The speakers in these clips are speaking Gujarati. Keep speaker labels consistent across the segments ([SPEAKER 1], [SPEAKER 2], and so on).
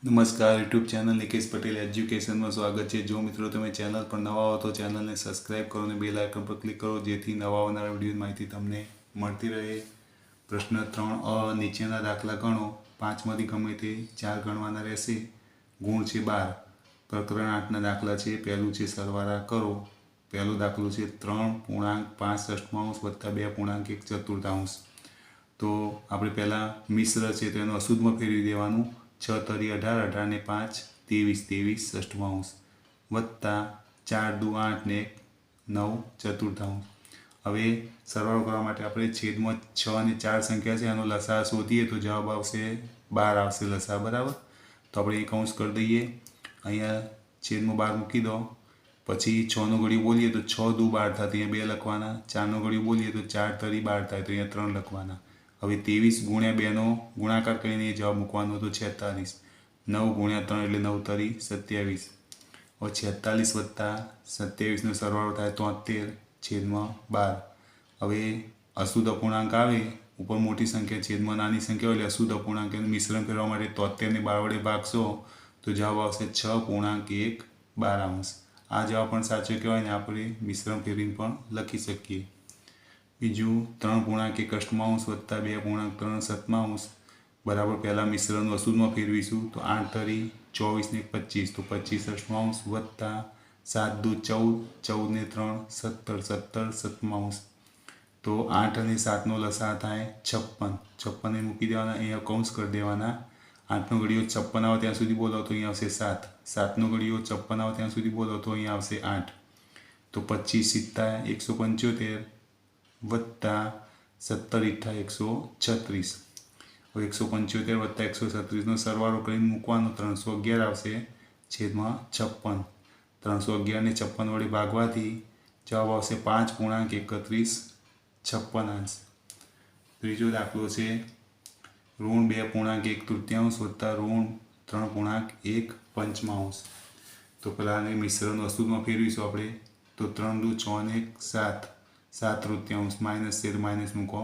[SPEAKER 1] નમસ્કાર યુટ્યુબ ચેનલ નિકેશ પટેલ એજ્યુકેશનમાં સ્વાગત છે। જો મિત્રો તમે ચેનલ પર નવા હો તો ચેનલને સબસ્ક્રાઇબ કરો અને બેલ આઇકન પર ક્લિક કરો જેથી નવા આવનારા વિડીયોની માહિતી તમને મળતી રહે। પ્રશ્ન 3 નીચેના દાખલા ગણો। 5 માંથી ગમે તે 4 ગણવાના રહેશે। ગુણ છે 12। પ્રકરણ 8ના દાખલા છે। પહેલું છે સરવાળા કરો। પહેલો દાખલો છે 3.5 વત્તા 2.1 તો આપણે પહેલાં મિશ્ર છે તો એનો અશુદ્ધમાં ફેરવી દેવાનું। 6 તરી 18 18 ને 5 23 23 વત્તા 4 દુ 8 ને 9 હવે સરવાળો કરવા માટે આપણે છેદમાં 6 અને 4 સંખ્યા છે એનો લસા શોધીએ તો જવાબ આવશે 12 આવશે લસા બરાબર। તો આપણે એ કૌંસ કરી દઈએ। અહીંયા છેદમાં 12 મૂકી દો। પછી 6નો ઘડિયો બોલીએ તો 6 દુ 12 થાય તો અહીંયા 2 લખવાના। 4નો ઘડિયો બોલીએ તો 4 તરી 12 થાય તો અહીંયા 3 લખવાના। હવે 23 ગુણ્યા 2નો ગુણાકાર કરીને જવાબ મૂકવાનો તો 46। 9 ગુણ્યા 3 એટલે 9 તરી 27। હવે 46 વત્તા 27નો સરવાળો થાય 73 છેદમાં 12। હવે અશુદ્ધ અપૂર્ણાંક આવે ઉપર મોટી સંખ્યા છેદમાં નાની સંખ્યા હોય એટલે અશુદ્ધ અપૂર્ણાંક એનું મિશ્રણ કરવા માટે 73 ને 12 વડે ભાગશો તો જવાબ આવશે 6.1 આ જવાબ પણ સાચો કહેવાય ને આપણે મિશ્રણ ફેરવીને પણ લખી શકીએ। બીજું 3.1 વત્તા 2.3 બરાબર પહેલાં મિશ્રણનું અશુદ્ધમાં ફેરવીશું તો 8 તરી 24 ને 25 તો 25 વત્તા 7 દુ 14 14 ને 3 17 17 તો 8 અને 7નો લસા થાય 56 56 ને મૂકી દેવાના। અહીંયા કૌંસ કરી દેવાના। 8નો ઘડિયો 56 આવે ત્યાં સુધી બોલો તો અહીંયા આવશે 7 7નો ઘડિયો 56 આવે ત્યાં સુધી બોલો તો અહીંયા આવશે 8 તો 25 × 175 વત્તા 17 × 136 હવે 175 વત્તા 136નો સરવાળો કરીને મૂકવાનો 311 આવશે છેદમાં 56 311 ને 56 વડે ભાગવાથી જવાબ આવશે 5.31 56 ત્રીજો દાખલો છે ઋણ 2.1 વત્તા ઋણ 3.1 તો પહેલાં મિશ્રણનું અશુદ્ધમાં ફેરવીશું આપણે તો 3 દુ 6 ને 7 7 માઇનસ છે તો માઇનસ મૂકો।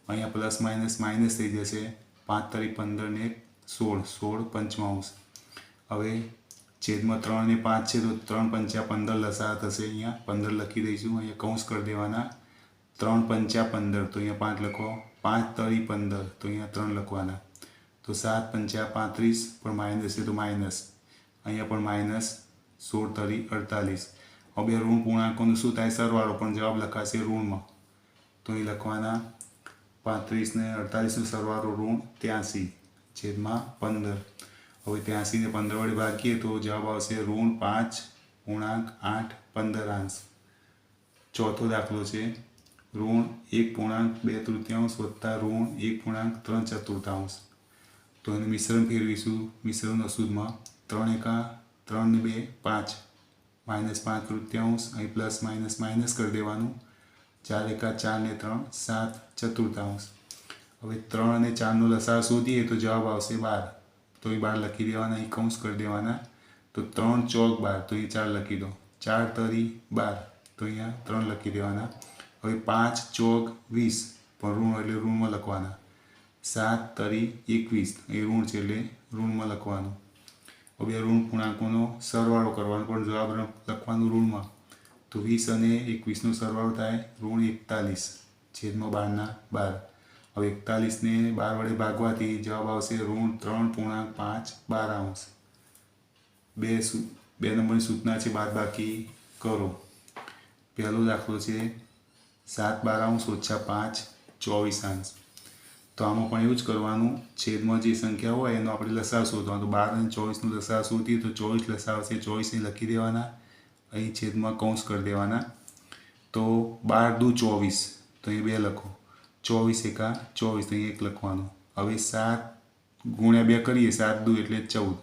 [SPEAKER 1] અહીંયા પ્લસ માઇનસ થઈ જશે 5 તરી 15 ને 16 16 હવે છેદમાં 3 અને 5 છે તો 3 પંચા 15 લસા થશે। અહીંયા 15 લખી દઈશું। અહીંયા કૌંસ કરી દેવાના। 3 પંચા 15 તો અહીંયા 5 લખો। 5 તરી 15 તો અહીંયા 3 લખવાના। તો 7 પંચા 35 પણ માઇનસ છે તો માઇનસ અહીંયા પણ માઇનસ 16 તરી 48 હવે ઋણ પૂર્ણાંકોનું શું થાય સરવાળો પણ જવાબ લખાશે ઋણમાં તો અહીં લખવાના 35 ને 48નો સરવાળો ઋણ 83 છેદમાં 15 હવે 83 ને 15 વડે ભાગીએ તો જવાબ આવશે ઋણ 5.8 15 ચોથો દાખલો છે ઋણ 1.2 વત્તા ઋણ 1.3 તો એનું મિશ્રણ ફેરવીશું। મિશ્રણ અશુદ્ધમાં 3 એકા 3 ને 2 5 -5 અહીં પ્લસ માઇનસ કરી દેવાનું। 4 એકા 4 ને 3 7 હવે 3 અને 4નો લસા શોધીએ તો જવાબ આવશે 12 તો એ 12 લખી દેવાના। અહીં કૌંસ કરી દેવાના તો 3 ચોક 12 તો એ 4 લખી દો। 4 તરી 12 તો અહીંયા 3 લખી દેવાના। હવે 5 ચોક 20 પણ ઋણ એટલે ઋણમાં લખવાના। 7 તરી 21 એ ઋણ છે એટલે ઋણમાં લખવાનું। હવે ઋણ પૂર્ણાંકોનો સરવાળો કરવાનો પણ જવાબ લખવાનું ઋણમાં તો 20 અને 21નો સરવાળો થાય ઋણ 41 છેદમાં 12 હવે 41 ને 12 વડે ભાગવાથી જવાબ આવશે ઋણ 3.5 12 બે નંબરની સૂચના છે બાદબાકી કરો। પહેલો દાખલો છે 7 12 - 5 24 તો આમાં પણ એવું જ કરવાનું। છેદમાં જે સંખ્યા હોય એનો આપણે લસા શોધવાનો તો 12 અને 24નો લસા શોધીએ તો 24 લસા આવશે 24 ને લખી દેવાના। અહીં છેદમાં કૌંસ કરી દેવાના તો 12 દુ 24 તો અહીં 2 લખો। 24 એકા 24 તો અહીં 1 લખવાનું। હવે 7 ગુણ્યા 2 કરીએ 7 દુ એટલે 14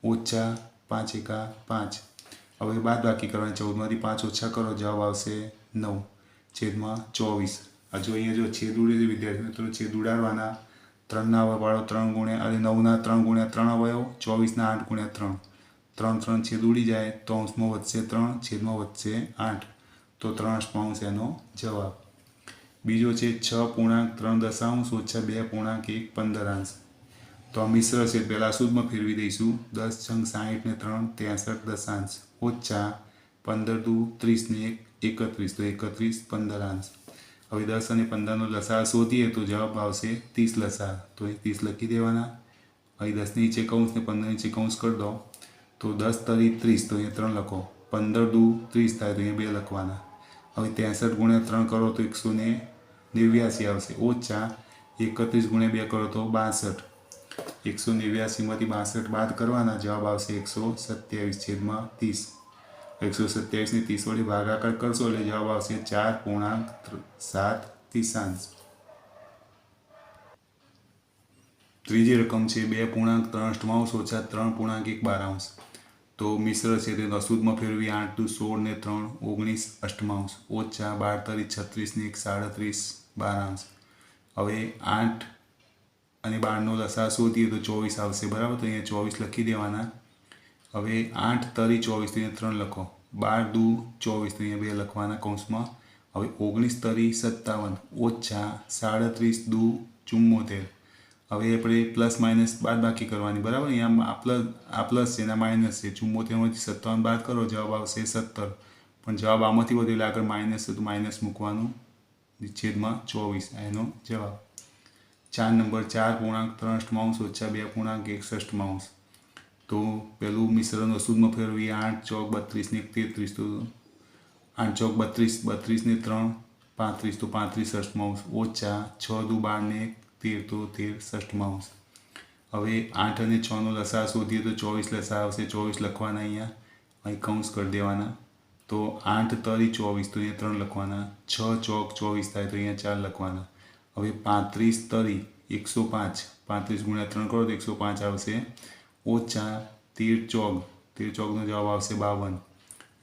[SPEAKER 1] ઓછા 5 એકા 5 હવે બાદબાકી કરવાની 14માંથી 5 ઓછા કરો જવાબ આવશે 9 છેદમાં 24 જો અહીંયા જો છેદ ઉડે છે વિદ્યાર્થી મિત્રો છેદ ઉડાડવાના 3ના અવયવવાળો 3 ગુણ્યા અને 9ના 3 ગુણ્યા 3 અવયવ 24ના 8 ગુણ્યા 3 3 છેદ ઉડી જાય તો અંશમાં વધશે 3 છેદમાં વધશે 8 તો 3 એનો જવાબ। બીજો છે 6.3 - 2.1 15 તો આ મિશ્ર છે પહેલાં અશુદ્ધમાં ફેરવી દઈશું. 10 છંગ 60 ને 3 63 દશાંશ ઓછા 15 દુ 30 ને 1 31 તો 31 15 હવે 10 અને 15નો લસાઅ શોધીએ તો જવાબ આવશે 30 લસાઅ. તો એ 30 લખી દેવાના. અહીં 10 ની નીચે કૌંસ ને 15 નીચે કૌંસ કરી દો તો 10 તરી 30 તો અહીંયા 3 લખો. 15 દુ 30 થાય તો અહીંયા 2 લખવાના. હવે 63 ગુણ્યા 3 કરો તો 189 આવશે ઓછા 31 ગુણ્યા 2 કરો તો 62. 189માંથી 62 બાદ કરવાના જવાબ આવશે 127/30. 127 ને 30 વડે ભાગાકાર કરશો એટલે જવાબ આવશે 4.7 તીસાંશ. ત્રીજી રકમ છે 2.3 ઓછા 3.1 બારાંશ. તો મિશ્ર છે તે અશુદ્ધમાં ફેરવી 8 દુ 16 ને 3 19 અષ્ટમાંશ ઓછા 12 તરી 36 ને 1 37 બારાંશ. હવે 8 અને 12નો લસાઅ શોધીએ તો 24 આવશે બરાબર. તો અહીંયા 24 લખી દેવાના. હવે 8 તરી 24 તો અહીંયા 3 લખો. 12 દુ 24 તો અહીંયા 2 લખવાના કૌંસમાં. હવે 19 તરી 57 ઓછા 37 દુ 74. હવે આપણે પ્લસ માઇનસ બાદ બાકી કરવાની બરાબર. અહીંયા આ પ્લસ છે એના માઇનસ છે. 74માંથી 57 બાદ કરો જવાબ આવશે 17. પણ જવાબ આમાંથી વધુ એટલે આગળ માઇનસ છે તો માઇનસ મૂકવાનું. છેદમાં 24 એનો જવાબ. 4 નંબર 4.3 ઓછા 2.61. તો પેલું મિશ્રણ અશુદ્ધમાં ફેરવી 8 ચોક 32 ને 33 તો 8 ચોક 32 32 ને 3 35 તો 35 અષ્ટમાંશ ઓછા 6 દુ 12 ને 13 તો 13 અષ્ટમાંશ. હવે 8 અને 6નો લસાઅ શોધીએ તો 24 લસાઅ આવશે. 24 લખવાના અહીં કૌંસ કરી દેવાના. તો 8 તરી 24 તો અહીંયા 3 લખવાના. 6 ચોક 24 થાય તો અહીંયા 4 લખવાના. હવે 35 તરી 105 35 ગુણ્યા 3 કરો તો 105 આવશે ઓછા 13 ચોકનો જવાબ આવશે 52.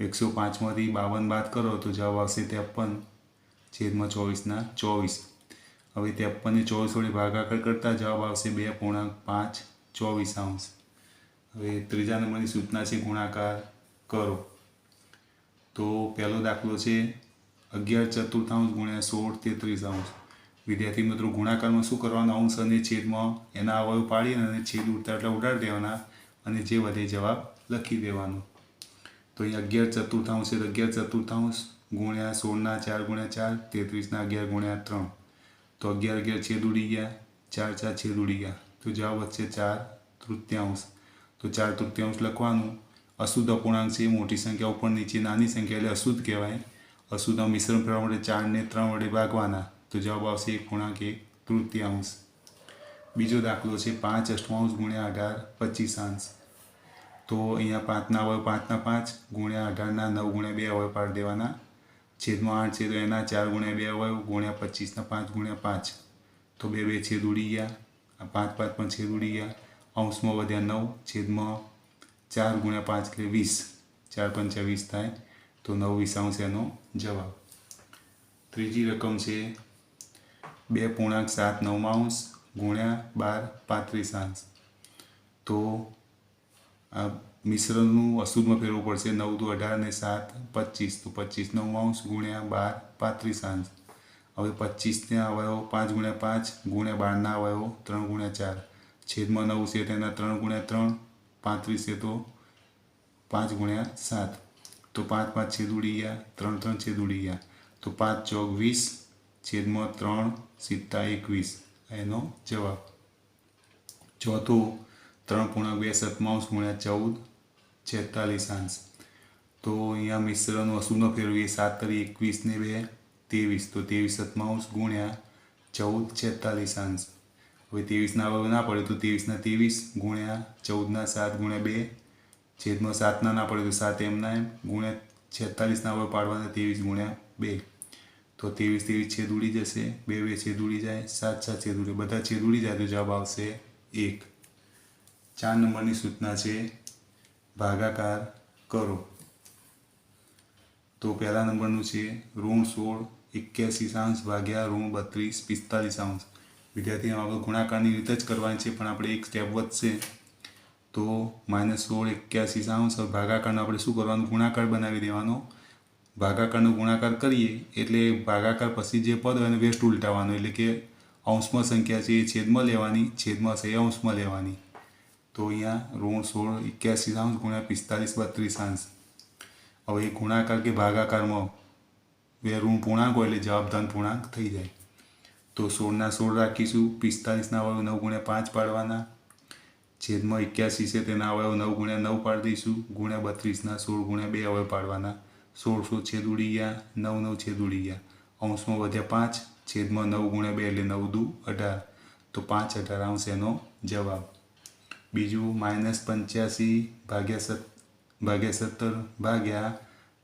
[SPEAKER 1] 105માંથી 52 બાદ કરો તો જવાબ આવશે 53 છેદમાં 24/24. હવે 53 ને 24 વડે ભાગાકાર કરતા જવાબ આવશે 2.5 24 હવે ત્રીજા નંબરની સૂચના છે ગુણાકાર કરો. તો પહેલો દાખલો છે 11/4 ગુણ્યા 16/33. વિદ્યાર્થી મિત્રો ગુણાકારમાં શું કરવાનું અંશ અને છેદમાં એના અવયવ પાડી અને છેદ ઉડતા એટલે ઉડાડી દેવાના અને જે વધે જવાબ લખી દેવાનો. તો અહીં 11/4 છે 11/4 ગુણ્યા 16 4 ગુણ્યા 4 33 11 ગુણ્યા 3 તો 11 છેદ ઉડી ગયા 4 છેદ ઉડી ગયા તો જવાબ વધશે 4/3. તો 4/3 લખવાનું. અશુદ્ધ અપૂર્ણાંક છે મોટી સંખ્યા ઉપર નીચે નાની સંખ્યા એટલે અશુદ્ધ કહેવાય. અશુદ્ધ મિશ્રણ કરવા માટે 4 ને 3 વડે ભાગવાના તો જવાબ આવશે 1.1/3. બીજો દાખલો છે 5/8 ગુણ્યા 18 25. તો અહીંયા 5ના અવયવ 5ના 5 ગુણ્યા 18ના 9 ગુણ્યા 2 અવયવ પાડી દેવાના. છેદમાં 8 છે તો એના 4 ગુણ્યા 2 અવયવ ગુણ્યા 25ના 5 ગુણ્યા 5 તો 2 છેદ ઉડી ગયા. આ 5 પણ છેદ ઉડી ગયા. અંશમાં વધ્યા 9 છેદમાં 4 ગુણ્યા 5 એટલે 20 4 પંચા 20 થાય તો 9/20 એનો જવાબ. ત્રીજી રકમ છે 2.79 ગુણ્યા 12 35. તો આ મિશ્રણનું અશુદ્ધમાં ફેરવવું પડશે. 9 દુ 18 ને 7 25 તો 25/9 ગુણ્યા 12 35. હવે 25ના અવયવ 5 ગુણ્યા 5 ગુણ્યા 12ના અવયવ 3 ગુણ્યા 4 છેદમાં 9 છે તેના 3 ગુણ્યા 3 35 છે તો 5 ગુણ્યા 7 તો 5 છેદ ઉડી ગયા 3 છેદ ઉડી ગયા તો 5 ચોક 20 છેદમાં 3 સિત્તા 21 એનો જવાબ. ચોથું 3.2 ગુણ્યા 14 46. તો અહીંયા મિશ્રનો અશુદ્ધમાં ફેરવીએ 7 તરી 21 ને 2 23 તો 23/7 ગુણ્યા 14 46. હવે 23ના અવયવ ના પડે તો 23ના 23 ગુણ્યા 14ના 7 ગુણ્યા 2 છેદમાં 7ના ના પડે તો 7 એમના એમ ગુણ્યા 46ના અવયવ પાડવાના 23 ગુણ્યા 2 તો 23 છેદ ઉડી જશે 2 છેદ ઉડી જાય 7 છેદ ઉડી બધા છેદ ઉડી જાય તો જવાબ આવશે 1. 4 નંબરની સૂચના છે ભાગાકાર કરો. તો પહેલા નંબરનું છે -16 81 ભાગ્યા -32 45. વિદ્યાર્થી આપણે ગુણાકારની રીતે જ કરવાની છે પણ આપણે એક સ્ટેપ વધશે. તો -16 81 ભાગાકારનો આપણે શું કરવાનું ગુણાકાર બનાવી દેવાનો. ભાગાકારનો ગુણાકાર કરીએ એટલે ભાગાકાર પછી જે પદ હોય એને વેસ્ટ ઉલટાવવાનો એટલે કે અંશમાં સંખ્યા છે એ છેદમાં લેવાની, છેદમાં છે એ અંશમાં લેવાની. તો અહીંયા ઋણ 16 81 ગુણ્યા 45 32 હવે ગુણાકાર કે ભાગાકારમાં બે ઋણ પૂર્ણાંક હોય એટલે જવાબ ધન પૂર્ણાંક થઈ જાય. તો 16 ના 16 રાખીશું, 45 ના અવયવ 9 ગુણ્યા 5 પાડવાના, છેદમાં 81 છે તેના અવયવ 9 ગુણ્યા 9 પાડી દઈશું, ગુણ્યા 32 ના 16 ગુણ્યા 2 અવયવ પાડવાના. 16 છેદ ઉડી ગયા, 9 9 છેદ ઉડી ગયા, અંશમાં વધ્યા 5, છેદમાં 9 ગુણ્યા 2 એટલે 9 દુ 18. તો 5 18 આવશે એનો જવાબ. બીજું -85 ભાગ્યા 17 ભાગ્યા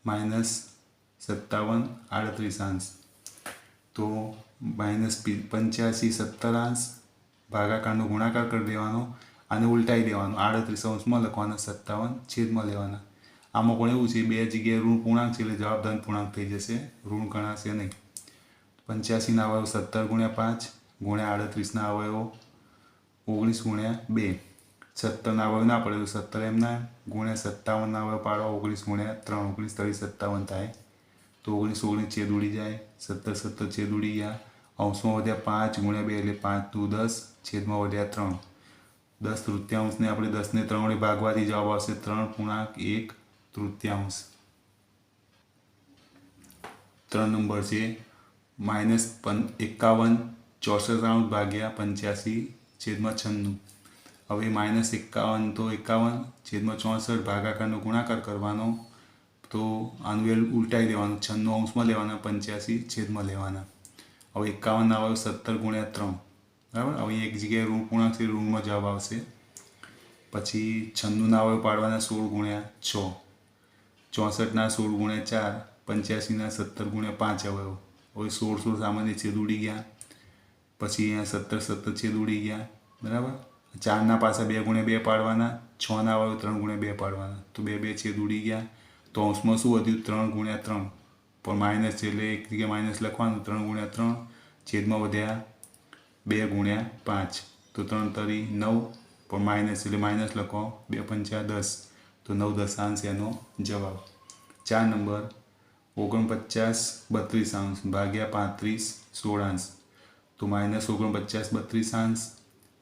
[SPEAKER 1] -57 38 તો -85 17 ભાગાકારનો ગુણાકાર કરી દેવાનો અને ઉલટાઈ દેવાનો, 38 અંશમાં લખવાના, 57 છેદમાં લેવાના. આમાં પણ એવું છે, બે જગ્યાએ ઋણ પૂર્ણાંક છે એટલે જવાબ ધન પૂર્ણાંક થઈ જશે, ઋણ ગણાશે નહીં. 85 ના અવયવ 17 ગુણ્યા 5 ગુણ્યા 38 ના અવયવો 19 ગુણ્યા 2, 17 ના અવયવ ના પડે તો 17 એમના, ગુણ્યા 57 ના અવયવ પાડવા 19 ગુણ્યા 3, 19 30 57 થાય. તો 19 19 છેદ ઉડી જાય, 17 17 છેદ ઉડી ગયા, અંશમાં વધ્યા 5 ગુણ્યા 2 એટલે 5 દુ 10, છેદમાં વધ્યા 3. 10 તૃતીયાંશને આપણે 10 ને 3 વડે ભાગવાથી જવાબ આવશે 3.1 તૃતીયાંશ. 3 નંબર છે -51 64 ભાગ્યા 85 છેદમાં 96. હવે -51 તો 51 છેદમાં 64 ભાગાકારનો ગુણાકાર કરવાનો, તો આનું વેલ ઉલટાઈ દેવાનું, 96 અંશમાં લેવાના, 85 છેદમાં લેવાના. હવે 51 ના અવયવ 17 ગુણ્યા 3, બરાબર. હવે એક જગ્યાએ ઋણ પૂર્ણાંક છે, ઋણમાં જવાબ આવશે. પછી 96 ના અવયવ પાડવાના 16 ગુણ્યા 6, 64 ના 16 ગુણ્યા 4, 85 ના 17 ગુણ્યા 5 અવયવ. હવે 16 સામાન્ય છેદ ઉડી ગયા, પછી અહીંયા 17 17 છેદ ઉડી ગયા, બરાબર. 4 ના પાછા 2 ગુણ્યા 2 પાડવાના, 6 ના અવયવ 3 ગુણ્યા 2 પાડવાના, તો 2 2 છેદ ઉડી ગયા. તો અંશમાં શું વધ્યું, 3 ગુણ્યા 3, પણ માઇનસ છે એટલે એક જગ્યાએ માઇનસ લખવાનું, 3 ગુણ્યા 3 છેદમાં વધ્યા 2 ગુણ્યા 5, તો 3 તરી 9, પણ માઇનસ એટલે માઇનસ લખો, 2 પંચા 10, તો 9 દશાંશ એનો જવાબ. 4 નંબર 49 32 ભાગ્યા 35 16, તો -49 32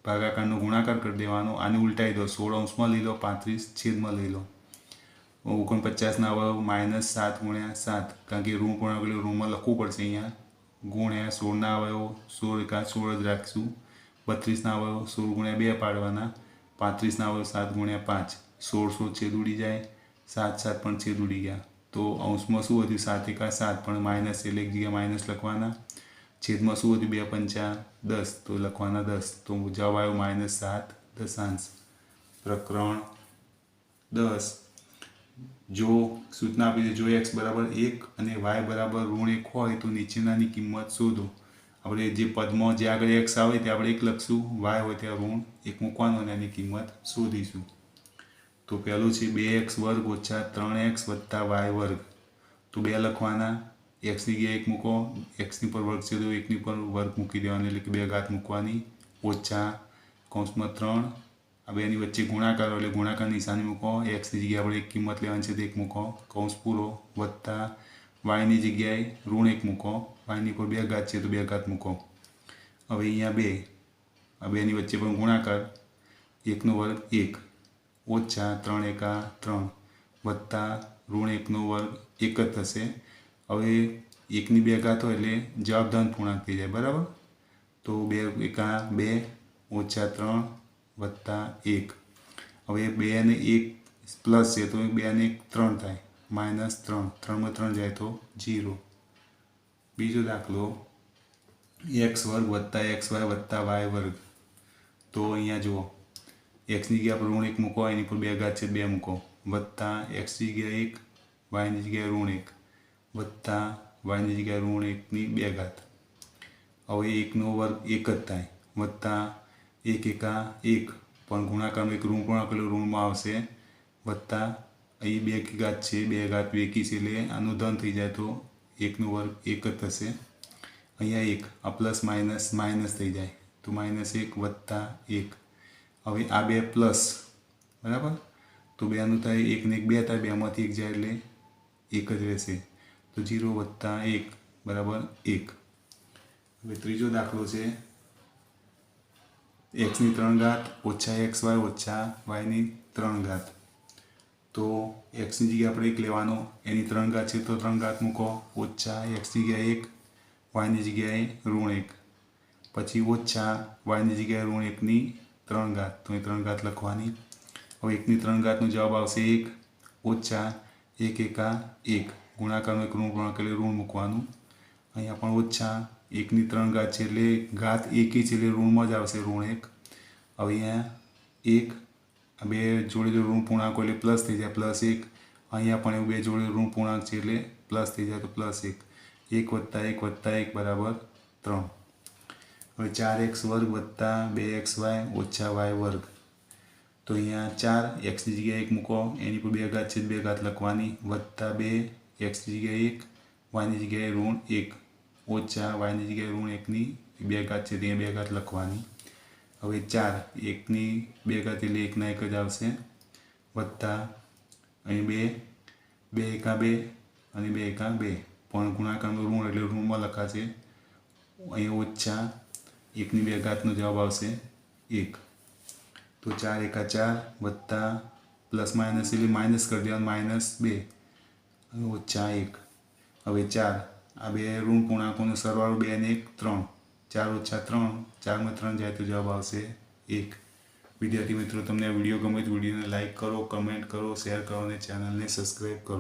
[SPEAKER 1] ભાગાકારનો ગુણાકાર કરી દેવાનો, આને ઉલટાઈ દો, 16 અંશમાં લઈ લો, 35 છેદમાં લઈ લો. 49 ના અવયવ -7 ગુણ્યા 7, કારણ કે ઋણ પૂર્ણાંક એટલે ઋણમાં લખવું પડશે અહીંયા, ગુણ્યા 16 ના અવયવ 16 એકા 16 જ રાખીશું, 32 ના અવયવ 16 ગુણ્યા 2 પાડવાના, 35 ના અવયવ 7 ગુણ્યા 5, 16 છેદ ઉડી જાય, 7 7 પણ છેદ ઉડી ગયા. તો અંશમાં શું વધ્યું, 7 એકા 7, પણ માઇનસ એટલે એક જગ્યાએ માઇનસ લખવાના, છેદમાં શું વધ્યું, 2 પંચા 10, તો લખવાના 10, તો જવાબ આવ્યો -7 દશાંશ. પ્રકરણ 10. જો સૂચના આપી છે, જો x બરાબર 1 અને y બરાબર -1 હોય તો નીચેનાની કિંમત શોધો. આપણે જે પદમાં જે આગળ x આવે તે આપણે 1 લખશું, y હોય ત્યાં -1 મૂકવાનું અને એની કિંમત શોધીશું. તો પહેલું છે 2x² ઓછા 3x વત્તા y², તો 2 લખવાના, x ની જગ્યાએ 1 મૂકો, x ની પર વર્ગ છે તો 1 ની પર વર્ગ મૂકી દેવાનો, એટલે કે 2 ઘાત મૂકવાની, ઓછા કૌંસમાં 3, આ બેની વચ્ચે ગુણાકાર એટલે ગુણાકાર નિશાની મૂકો, x ની જગ્યાએ આપણે 1 કિંમત લેવાની છે તો 1 મૂકો, કૌંસ પૂરો, વત્તા y ની જગ્યાએ -1 મૂકો, y ની પર 2 ઘાત છે તો 2 ઘાત મૂકો. હવે અહીંયા 2, આ બેની વચ્ચે પણ ગુણાકાર, 1 નો વર્ગ 1, ઓછા 3 એકા 3, વત્તા -1 નો વર્ગ 1 જ થશે. હવે 1 ની 2 ઘાત હોય એટલે જવાબ ધન પૂર્ણાંક થઈ જાય, બરાબર. તો 2 એકા 2, ઓછા 3 વત્તા 1. હવે 2 ને 1 પ્લસ છે તો 2 ને 1 3 થાય, -3, 3 માં 3 જાય તો 0. બીજો દાખલો x² વત્તા xy વત્તા y², તો અહીંયા જુઓ, x ની જગ્યાએ આપણે -1 મૂકો, એની પર 2 ઘાત છે 2 મૂકો, વત્તા x ની જગ્યાએ 1, y ની જગ્યાએ -1, વત્તા y ની જગ્યાએ -1 ની 2 ઘાત. હવે 1 નો વર્ગ 1 જ થાય, વત્તા 1 એકા 1, પણ ગુણાકારનો એક ઋણ પૂર્ણાંક એટલે ઋણમાં આવશે, વત્તા અહીં 2 ઘાત છે, 2 ઘાત બેકી છે એટલે આનું ધન થઈ જાય તો 1 નો વર્ગ 1 જ થશે. અહીંયા 1, આ પ્લસ માઇનસ માઇનસ થઈ જાય તો -1 વત્તા 1. હવે આ 2 પ્લસ, બરાબર, તો 2 નું થાય 1 ને 1 2 થાય, 2 માંથી 1 જાય એટલે 1 જ રહેશે, તો 0 વત્તા 1 બરાબર 1. હવે ત્રીજો દાખલો છે એક્સની 3 ઘાત ઓછા એક્સ વાય ઓછા વાયની 3 ઘાત. તો એક્સની જગ્યાએ આપણે 1 લેવાનો, એની 3 ઘાત છે તો 3 ઘાત મૂકો, ઓછા એક્સની જગ્યાએ 1, વાયની જગ્યાએ -1, પછી ઓછા વાયની જગ્યાએ -1ની 3 ઘાત, તો એ 3 ઘાત લખવાની. હવે 1ની 3 ઘાતનો જવાબ આવશે 1, ઓછા 1 એકા 1, ગુણાકારનો એક ઋણ પૂર્ણાંક એટલે ઋણ મૂકવાનું. અહીંયા પણ ઓછા 1ની 3 ઘાત છે એટલે ઘાત એકી છે એટલે ઋણમાં જ આવશે -1. હવે અહીંયા 1 આ બે જોડે ઋણ પૂર્ણાંકો એટલે પ્લસ થઈ જાય +1. અહીંયા પણ એવું બે જોડે ઋણ પૂર્ણાંક છે એટલે પ્લસ થઈ જાય તો +1. 1 + 1 + 1 બરાબર 3. હવે 4x² + 2xy ઓછા y². તો અહીંયા 4 એક્સની જગ્યાએ 1 મૂકો, એની પર 2 ઘાત છે 2 ઘાત લખવાની, વત્તા 2 એક્સની જગ્યાએ 1, વાયની જગ્યાએ -1, ઓછા વાયની જગ્યાએ -1ની 2 ઘાત છે ત્યાં 2 ઘાત લખવાની. હવે 4 1ની 2 ઘાત એટલે 1ના 1 જ આવશે, વત્તા અહીં 2, 2 એકા 2 અને 2 એકા 2, પણ ગુણાકારનું ઋણ એટલે ઋણમાં લખાશે. અહીં ઓછા 1ની 2 ઘાતનો જવાબ આવશે 1. તો 4 એકા 4 વત્તા પ્લસ માઇનસ એટલે માઇનસ કરી દેવાનું -2 અને ઓછા 1. હવે 4 આ બે ઋણ પૂર્ણાંકોનો સરવાળો 2 અને 1 3, 4 ઓછા 3, 4માં 3 જાય તો જવાબ આવશે 1. વિદ્યાર્થી મિત્રો, તમને આ વિડીયો ગમે તો વિડીયોને લાઇક કરો, કમેન્ટ કરો, શેર કરો અને ચેનલને સબસ્ક્રાઈબ કરો.